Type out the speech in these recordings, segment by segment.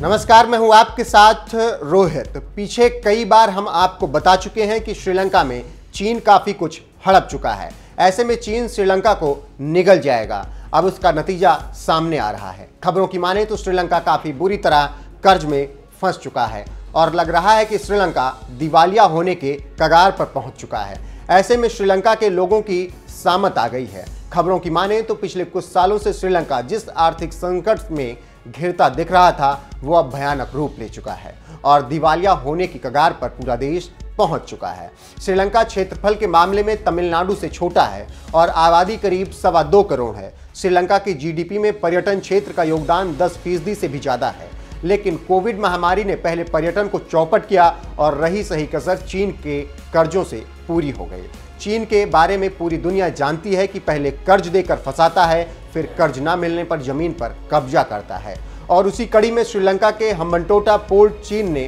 नमस्कार, मैं हूं आपके साथ रोहित। पीछे कई बार हम आपको बता चुके हैं कि श्रीलंका में चीन काफी कुछ हड़प चुका है। ऐसे में चीन श्रीलंका को निगल जाएगा। अब उसका नतीजा सामने आ रहा है। खबरों की माने तो श्रीलंका काफी बुरी तरह कर्ज में फंस चुका है और लग रहा है कि श्रीलंका दिवालिया होने के कगार पर पहुंच चुका है। ऐसे में श्रीलंका के लोगों की सामत आ गई है। खबरों की माने तो पिछले कुछ सालों से श्रीलंका जिस आर्थिक संकट में घिरता दिख रहा था वो अब भयानक रूप ले चुका है और दिवालिया होने की कगार पर पूरा देश पहुंच चुका है। श्रीलंका क्षेत्रफल के मामले में तमिलनाडु से छोटा है और आबादी करीब 2.25 करोड़ है। श्रीलंका की जीडीपी में पर्यटन क्षेत्र का योगदान 10% से भी ज्यादा है। लेकिन कोविड महामारी ने पहले पर्यटन को चौपट किया और रही सही कसर चीन के कर्जों से पूरी हो गई। चीन के बारे में पूरी दुनिया जानती है कि पहले कर्ज देकर फंसाता है, फिर कर्ज ना मिलने पर जमीन पर कब्जा करता है। और उसी कड़ी में श्रीलंका के हम्बनटोटा पोर्ट चीन ने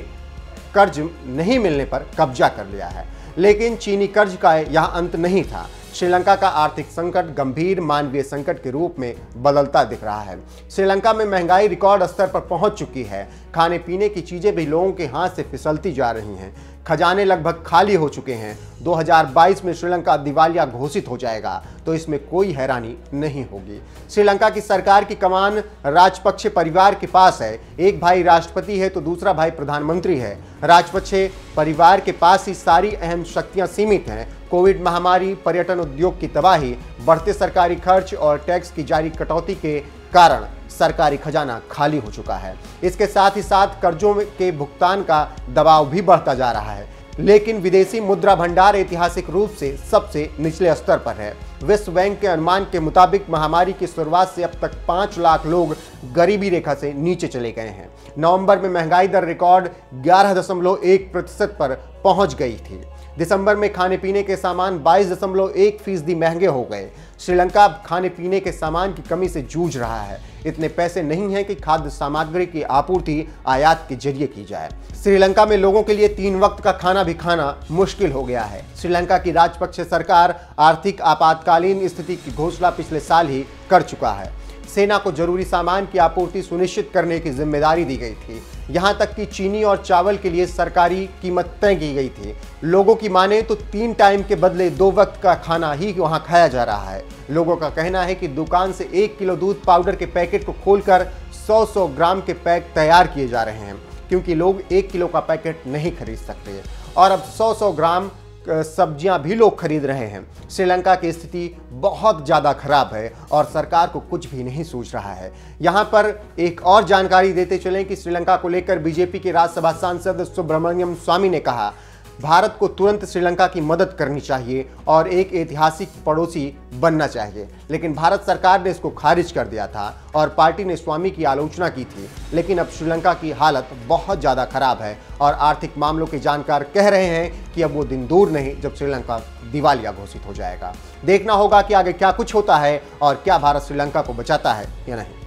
कर्ज नहीं मिलने पर कब्जा कर लिया है। लेकिन चीनी कर्ज का यह अंत नहीं था। श्रीलंका का आर्थिक संकट गंभीर मानवीय संकट के रूप में बदलता दिख रहा है। श्रीलंका में महंगाई रिकॉर्ड स्तर पर पहुंच चुकी है। खाने पीने की चीजें भी लोगों के हाथ से फिसलती जा रही हैं। खजाने लगभग खाली हो चुके हैं। 2022 में श्रीलंका दिवालिया घोषित हो जाएगा तो इसमें कोई हैरानी नहीं होगी। श्रीलंका की सरकार की कमान राजपक्षे परिवार के पास है। एक भाई राष्ट्रपति है तो दूसरा भाई प्रधानमंत्री है। राजपक्षे परिवार के पास ही सारी अहम शक्तियां सीमित हैं। कोविड महामारी, पर्यटन उद्योग की तबाही, बढ़ते सरकारी खर्च और टैक्स की जारी कटौती के कारण सरकारी खजाना खाली हो चुका है। इसके साथ ही साथ कर्जों के भुगतान का दबाव भी बढ़ता जा रहा है। लेकिन विदेशी मुद्रा भंडार ऐतिहासिक रूप से सबसे निचले स्तर पर है। विश्व बैंक के अनुमान के मुताबिक महामारी की शुरुआत से अब तक 5 लाख लोग गरीबी रेखा से नीचे चले गए हैं। नवंबर में महंगाई दर रिकॉर्ड 11.1% पर पहुंच गई थी। दिसंबर में खाने पीने के सामान 22.1% महंगे हो गए। श्रीलंका खाने पीने के सामान की कमी से जूझ रहा है। इतने पैसे नहीं हैं कि खाद्य सामग्री की आपूर्ति आयात के जरिए की जाए। श्रीलंका में लोगों के लिए 3 वक्त का खाना भी खाना मुश्किल हो गया है। श्रीलंका की राजपक्षे सरकार आर्थिक आपातकालीन स्थिति की घोषणा पिछले साल ही कर चुका है। सेना को जरूरी सामान की आपूर्ति सुनिश्चित करने की जिम्मेदारी दी गई थी। यहां तक कि चीनी और चावल के लिए सरकारी कीमत तय की गई थी। लोगों की माने तो 3 टाइम के बदले 2 वक्त का खाना ही वहां खाया जा रहा है। लोगों का कहना है कि दुकान से 1 किलो दूध पाउडर के पैकेट को खोलकर 100 ग्राम के पैक तैयार किए जा रहे हैं, क्योंकि लोग 1 किलो का पैकेट नहीं खरीद सकते और अब 100 ग्राम सब्जियां भी लोग खरीद रहे हैं। श्रीलंका की स्थिति बहुत ज़्यादा खराब है और सरकार को कुछ भी नहीं सूझ रहा है। यहां पर एक और जानकारी देते चलें कि श्रीलंका को लेकर बीजेपी के राज्यसभा सांसद सुब्रमण्यम स्वामी ने कहा, भारत को तुरंत श्रीलंका की मदद करनी चाहिए और एक ऐतिहासिक पड़ोसी बनना चाहिए। लेकिन भारत सरकार ने इसको खारिज कर दिया था और पार्टी ने स्वामी की आलोचना की थी। लेकिन अब श्रीलंका की हालत बहुत ज़्यादा खराब है और आर्थिक मामलों के जानकार कह रहे हैं कि अब वो दिन दूर नहीं जब श्रीलंका दिवालिया घोषित हो जाएगा। देखना होगा कि आगे क्या कुछ होता है और क्या भारत श्रीलंका को बचाता है या नहीं।